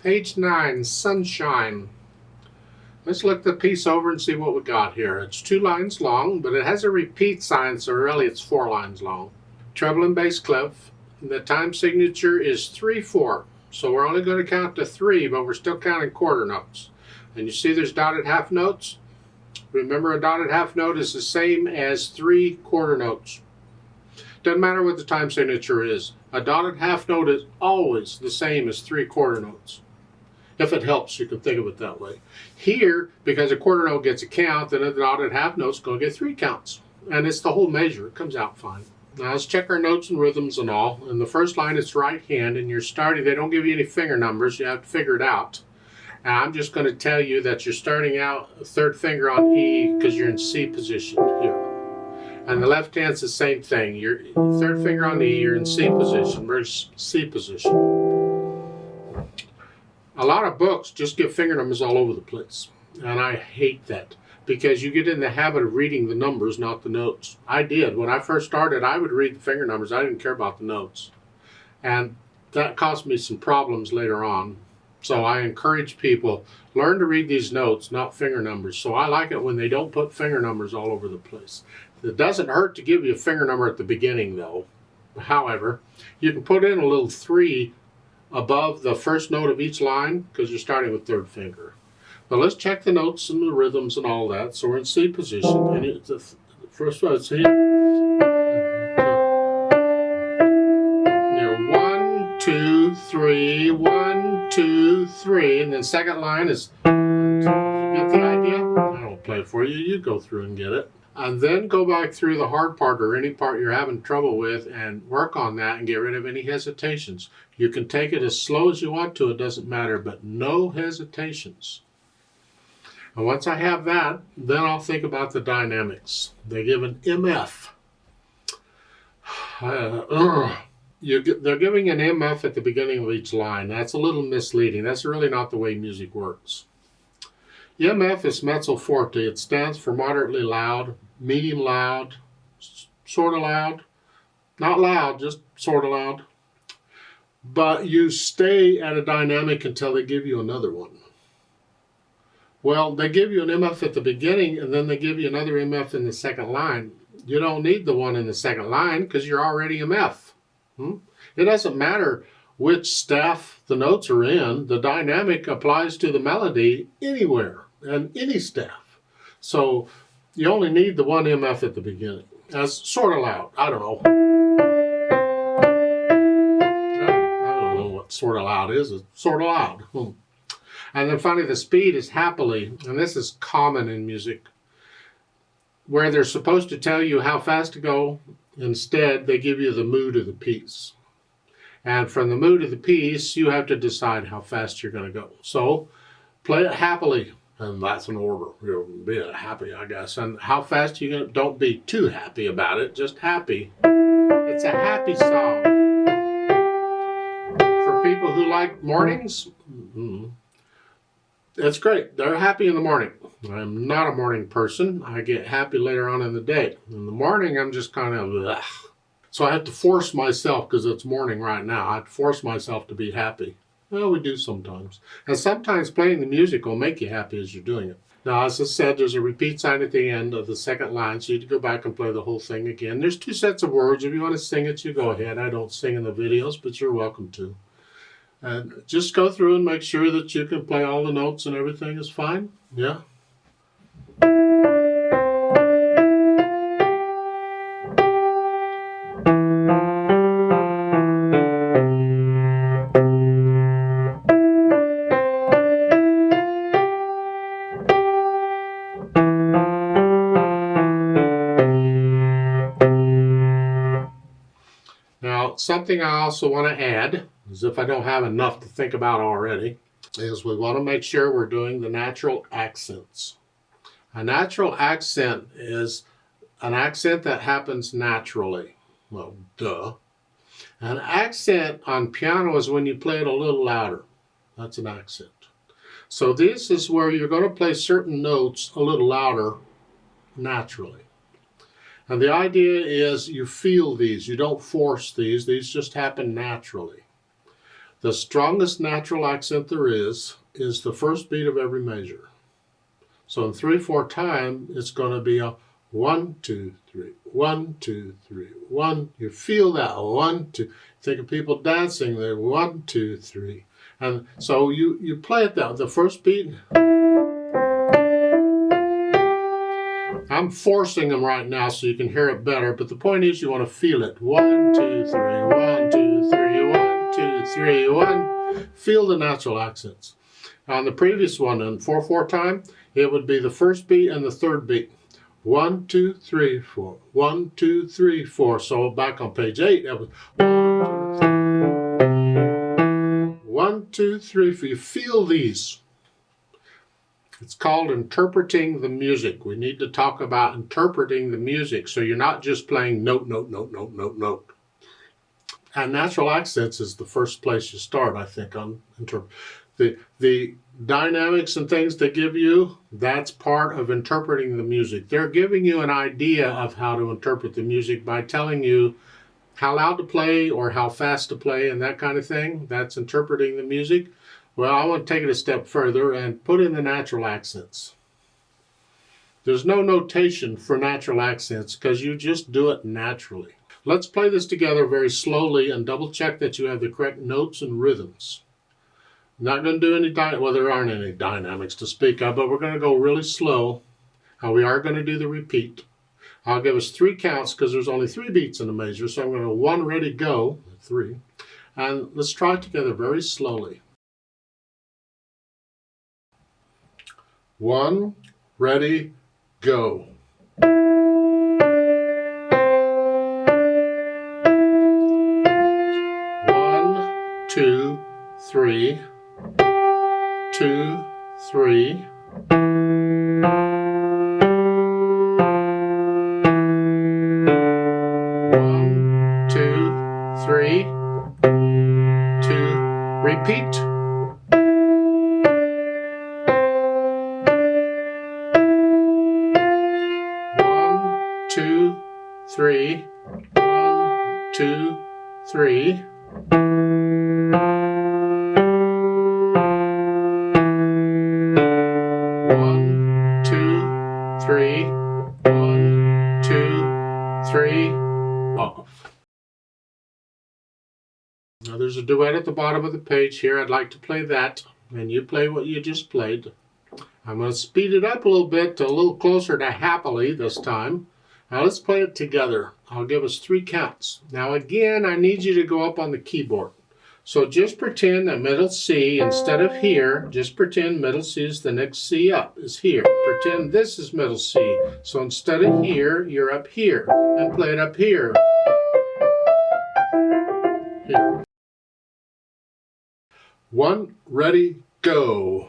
Page 9, Sunshine. Let's look the piece over and see what we got here. It's 2 lines long, but it has a repeat sign, so really it's 4 lines long. Treble and bass clef. The time signature is 3/4. So we're only going to count to 3, but we're still counting quarter notes. And you see there's dotted half notes? Remember, a dotted half note is the same as 3 quarter notes. Doesn't matter what the time signature is. A dotted half note is always the same as 3 quarter notes. If it helps, you can think of it that way. Here, because a quarter note gets a count, then a dotted half note's going to get 3 counts. And it's the whole measure. It comes out fine. Now let's check our notes and rhythms and all. In the first line, it's right hand, and you're starting, they don't give you any finger numbers. You have to figure it out. And I'm just going to tell you that you're starting out 3rd finger on E because you're in C position here. And the left hand's the same thing. Your 3rd finger on E, you're in C position. Where's C position? A lot of books just give finger numbers all over the place. And I hate that because you get in the habit of reading the numbers, not the notes. I did. When I first started, I would read the finger numbers. I didn't care about the notes. And that caused me some problems later on. So I encourage people, learn to read these notes, not finger numbers. So I like it when they don't put finger numbers all over the place. It doesn't hurt to give you a finger number at the beginning, though. However, you can put in a little 3 above the first note of each line because you're starting with 3rd finger. But let's check the notes and the rhythms and all that. So we're in C position. And it's the first one, it's here. 1, 2, 3, 1, 2, 3. And then second line is, you get the idea? I don't play it for you. You go through and get it. And then go back through the hard part or any part you're having trouble with and work on that and get rid of any hesitations. You can take it as slow as you want to, it doesn't matter, but no hesitations. And once I have that, then I'll think about the dynamics. They give an MF. They're giving an MF at the beginning of each line. That's a little misleading. That's really not the way music works. MF is mezzo forte. It stands for moderately loud, medium loud, sort of loud. Not loud, just sort of loud. But you stay at a dynamic until they give you another one. Well, they give you an MF at the beginning, and then they give you another MF in the second line. You don't need the one in the second line because you're already MF. It doesn't matter which staff the notes are in. The dynamic applies to the melody anywhere and any staff. So you only need the one MF at the beginning. That's sort of loud. I don't know. I don't know what sort of loud is. It's sort of loud. And then finally the speed is happily, and this is common in music, where they're supposed to tell you how fast to go. Instead, they give you the mood of the piece. And from the mood of the piece, you have to decide how fast you're going to go. So play it happily, and that's an order. You'll be happy, I guess. And how fast you going to, don't be too happy about it, just happy. It's a happy song. For people who like mornings, it's great. They're happy in the morning. I'm not a morning person. I get happy later on in the day. In the morning, I'm just kind of, ugh. So I have to force myself, because it's morning right now, I have to force myself to be happy. Well, we do sometimes. And sometimes playing the music will make you happy as you're doing it. Now, as I said, there's a repeat sign at the end of the second line, so you have to go back and play the whole thing again. There's 2 sets of words. If you want to sing it, you go ahead. I don't sing in the videos, but you're welcome to. And just go through and make sure that you can play all the notes and everything is fine. Yeah. Now, something I also want to add, as if I don't have enough to think about already, is we want to make sure we're doing the natural accents. A natural accent is an accent that happens naturally. Well, duh. An accent on piano is when you play it a little louder. That's an accent. So this is where you're going to play certain notes a little louder naturally. And the idea is you feel these. You don't force these. These just happen naturally. The strongest natural accent there is the first beat of every measure. So in 3/4 time, it's going to be a 1, 2, 3, 1, 2, 3, 1. You feel that 1, 2. Think of people dancing there, 1, 2, 3. And so you play it down. The first beat. I'm forcing them right now so you can hear it better, but the point is you want to feel it. 1, 2, 3, 1, 2, 3, 1, 2, 3, 1. Feel the natural accents. On the previous one, in 4/4 time, it would be the first beat and the third beat. 1, 2, 3, 4. 1, 2, 3, 4. So back on page 8, that was 1, 2, 3, 4. You feel these. It's called interpreting the music. We need to talk about interpreting the music, so you're not just playing note, note, note, note, note, note. And natural accents is the first place you start, I think, on the dynamics and things they give you. That's part of interpreting the music. They're giving you an idea of how to interpret the music by telling you how loud to play or how fast to play and that kind of thing. That's interpreting the music. Well, I want to take it a step further and put in the natural accents. There's no notation for natural accents because you just do it naturally. Let's play this together very slowly and double check that you have the correct notes and rhythms. I'm not going to do any, well, there aren't any dynamics to speak of, but we're going to go really slow. And we are going to do the repeat. I'll give us 3 counts because there's only 3 beats in the measure. So I'm going to go 1, ready, go, 3. And let's try it together very slowly. 1, ready, go. 1, 2, 3. 2, 3. 1, 2, 3. 2. Repeat. 1, 2, 3. 1, 2, 3. 1, 2, 3. 1, 2, 3. Off. Now there's a duet at the bottom of the page here. I'd like to play that, and you play what you just played. I'm going to speed it up a little bit to a little closer to happily this time. Now let's play it together. I'll give us 3 counts. Now again, I need you to go up on the keyboard. So just pretend that middle C, instead of here, just pretend middle C is the next C up, is here. Pretend this is middle C. So instead of here, you're up here. And play it up here. Here. 1, ready, go.